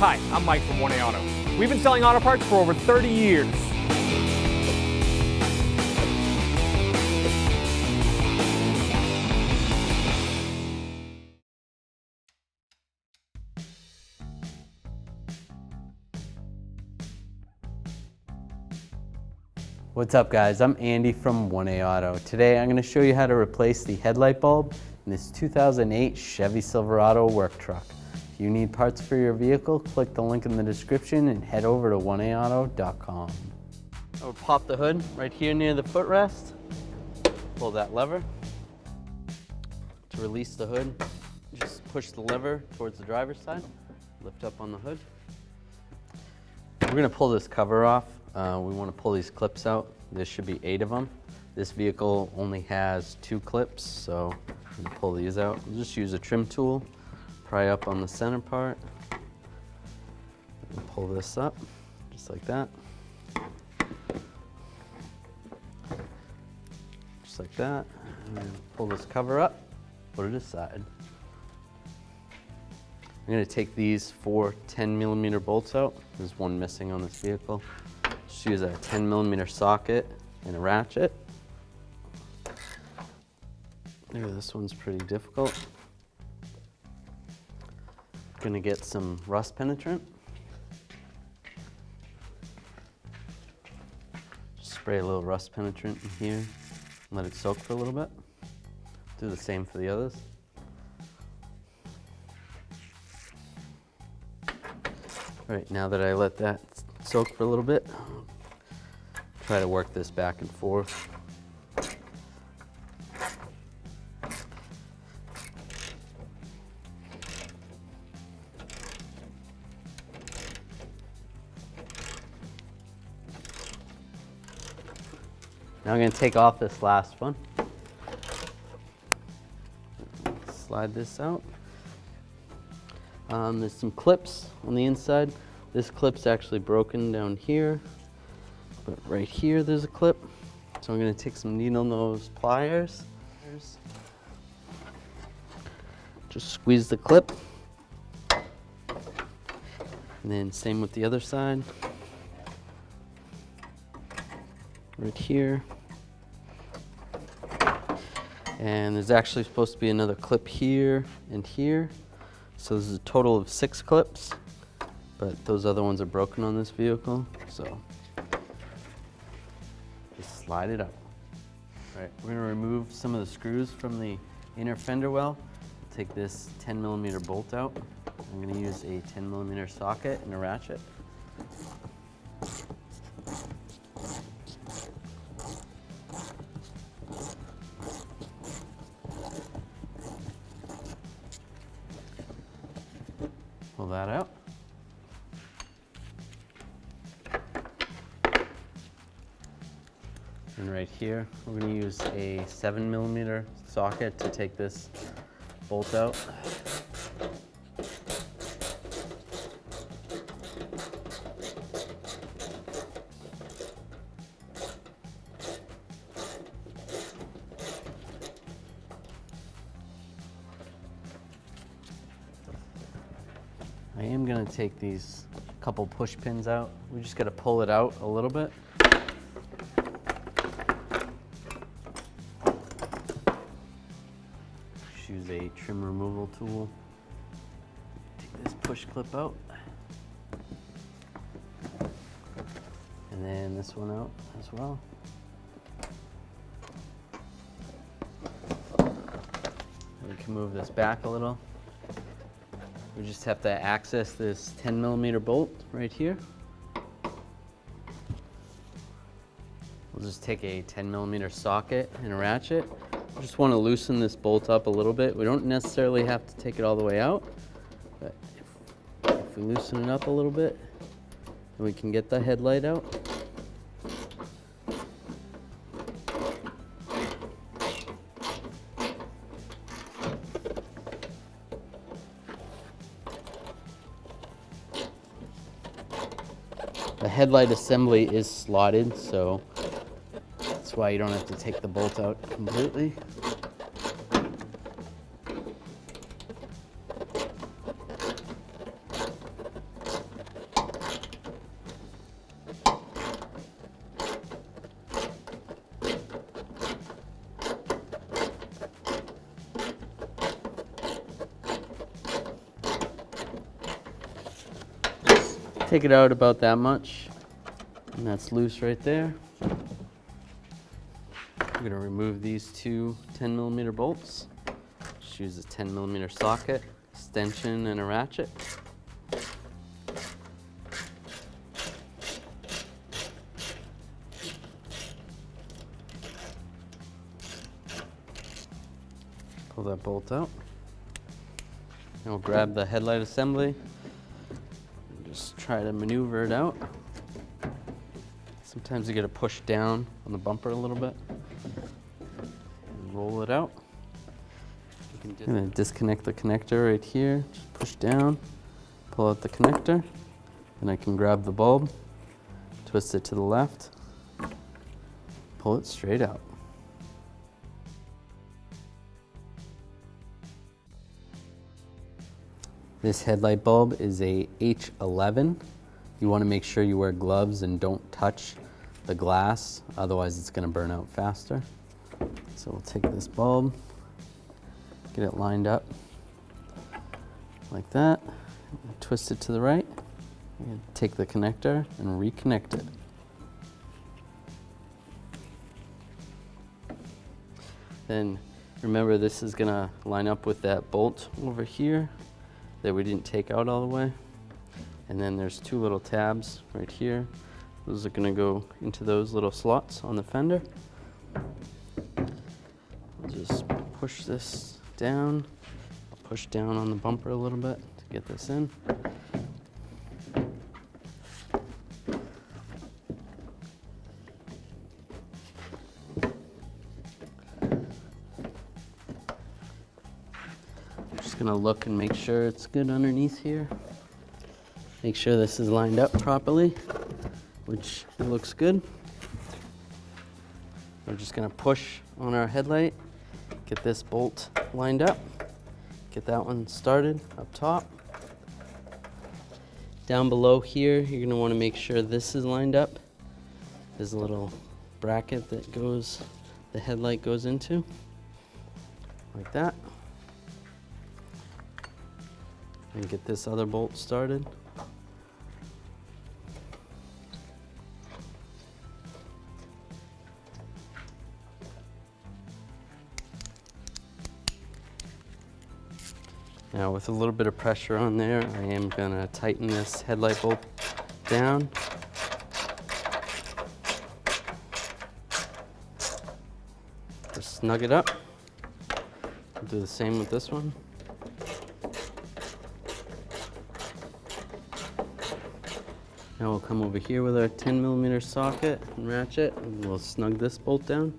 Hi, I'm Mike from 1A Auto. We've been selling auto parts for over 30 years. What's up guys, I'm Andy from 1A Auto. Today I'm going to show you how to replace the headlight bulb in this 2008 Chevy Silverado work truck. If you need parts for your vehicle, click the link in the description and head over to 1aauto.com. I will pop the hood right here near the footrest. Pull that lever. To release the hood, just push the lever towards the driver's side. Lift up on the hood. We're going to pull this cover off. We want to pull these clips out. There should be 8 of them. This vehicle only has 2 clips, so I'm going to pull these out. We'll just use a trim tool, pry up on the center part, and pull this up, just like that. Just like that. And then pull this cover up, put it aside. I'm going to take these 4 10mm bolts out. There's one missing on this vehicle. Just use a 10mm socket and a ratchet. Maybe this one's pretty difficult. Gonna get some rust penetrant. Just spray a little rust penetrant in here. Let it soak for a little bit. Do the same for the others. All right, now that I let that soak for a little bit, try to work this back and forth. Now I'm going to take off this last one. Slide this out. There's some clips on the inside. This clip's actually broken down here, but right here there's a clip. So I'm going to take some needle nose pliers. Just squeeze the clip. And then same with the other side. Right here. And there's actually supposed to be another clip here and here. So this is a total of 6 clips, but those other ones are broken on this vehicle, so just slide it out. All right, we're gonna remove some of the screws from the inner fender well. Take this 10mm bolt out. I'm gonna use a 10mm socket and a ratchet. Pull that out. And right here, we're going to use a 7mm socket to take this bolt out. I am going to take these couple push pins out. We just got to pull it out a little bit. Just use a trim removal tool. Take this push clip out. And then this one out as well. We can move this back a little. We just have to access this 10mm bolt right here. We'll just take a 10mm socket and a ratchet. We just want to loosen this bolt up a little bit. We don't necessarily have to take it all the way out, but if we loosen it up a little bit, then we can get the headlight out. The headlight assembly is slotted, so that's why you don't have to take the bolt out completely. take it out about that much, and that's loose right there. I'm gonna remove these two 10mm bolts. Just use a 10mm socket, extension, and a ratchet. Pull that bolt out. And we'll grab the headlight assembly and just try to maneuver it out. Sometimes you gotta push down on the bumper a little bit and roll it out. I'm gonna disconnect the connector right here. Just push down, pull out the connector, and I can grab the bulb, twist it to the left, pull it straight out. This headlight bulb is a H11. You want to make sure you wear gloves and don't touch the glass, otherwise it's going to burn out faster. So we'll take this bulb, get it lined up like that, twist it to the right, and take the connector and reconnect it. Then remember, this is going to line up with that bolt over here that we didn't take out all the way. And then there's two little tabs right here. Those are gonna go into those little slots on the fender. I'll just push this down. I'll push down on the bumper a little bit to get this in. Gonna look and make sure it's good underneath here. Make sure this is lined up properly, which it looks good. We're just gonna push on our headlight, get this bolt lined up, get that one started up top. Down below here, you're gonna wanna make sure this is lined up. There's a little bracket that the headlight goes into, like that. And get this other bolt started. Now with a little bit of pressure on there, I am gonna tighten this headlight bolt down. Just snug it up. I'll do the same with this one. Now we'll come over here with our 10mm socket and ratchet, and we'll snug this bolt down.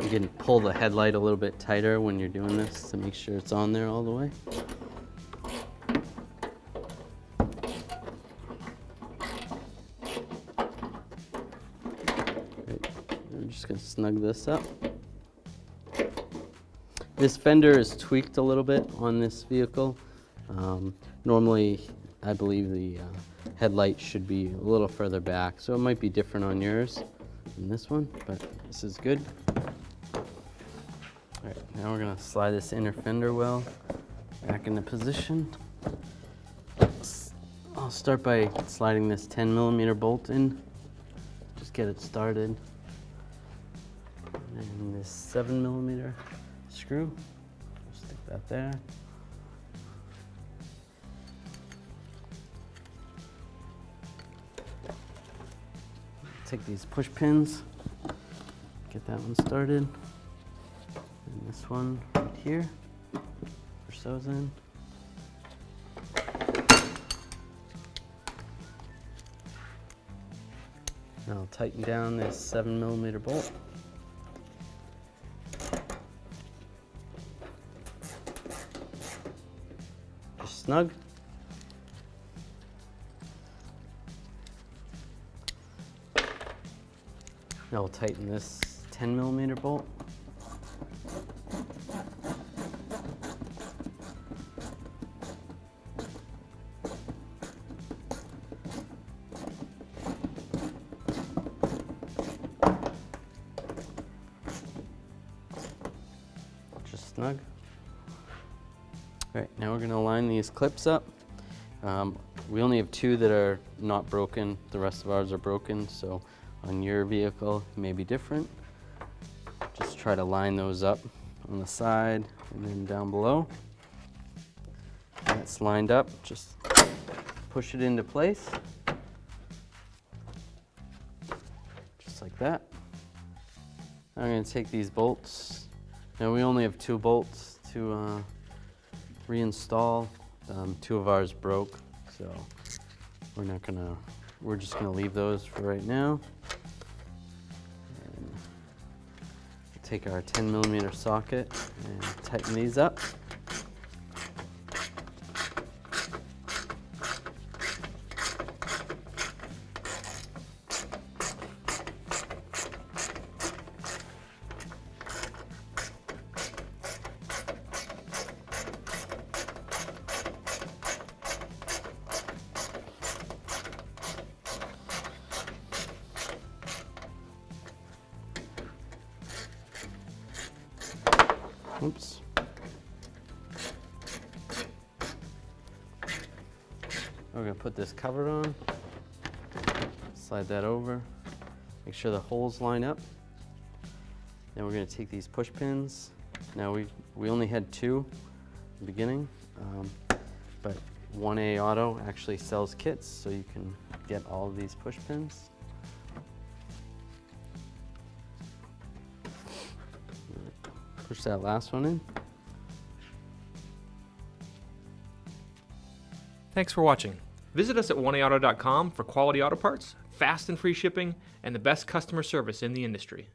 You can pull the headlight a little bit tighter when you're doing this to make sure it's on there all the way. I'm just gonna snug this up. This fender is tweaked a little bit on this vehicle. Normally, I believe the headlight should be a little further back, so it might be different on yours than this one, but this is good. All right, now we're gonna slide this inner fender well back into position. I'll start by sliding this 10mm bolt in, just get it started. And this 7mm screw, stick that there. Take these push pins, get that one started. And this one right here, push those in. Now I'll tighten down this 7mm bolt. Just snug. Now we'll tighten this 10mm bolt. snug. All right, now we're gonna line these clips up. We only have 2 that are not broken. The rest of ours are broken, so on your vehicle it may be different. Just try to line those up on the side and then down below. When it's lined up, just push it into place. Just like that. I'm going to take these bolts. Now we only have 2 bolts to reinstall. 2 of ours broke, so we're just gonna leave those for right now. And take our 10mm socket and tighten these up. Oops. We're going to put this cover on, slide that over, make sure the holes line up. Then we're going to take these push pins. Now we only had 2 in the beginning, but 1A Auto actually sells kits, so you can get all of these push pins. Push that last one in. Thanks for watching. Visit us at 1aauto.com for quality auto parts, fast and free shipping, and the best customer service in the industry.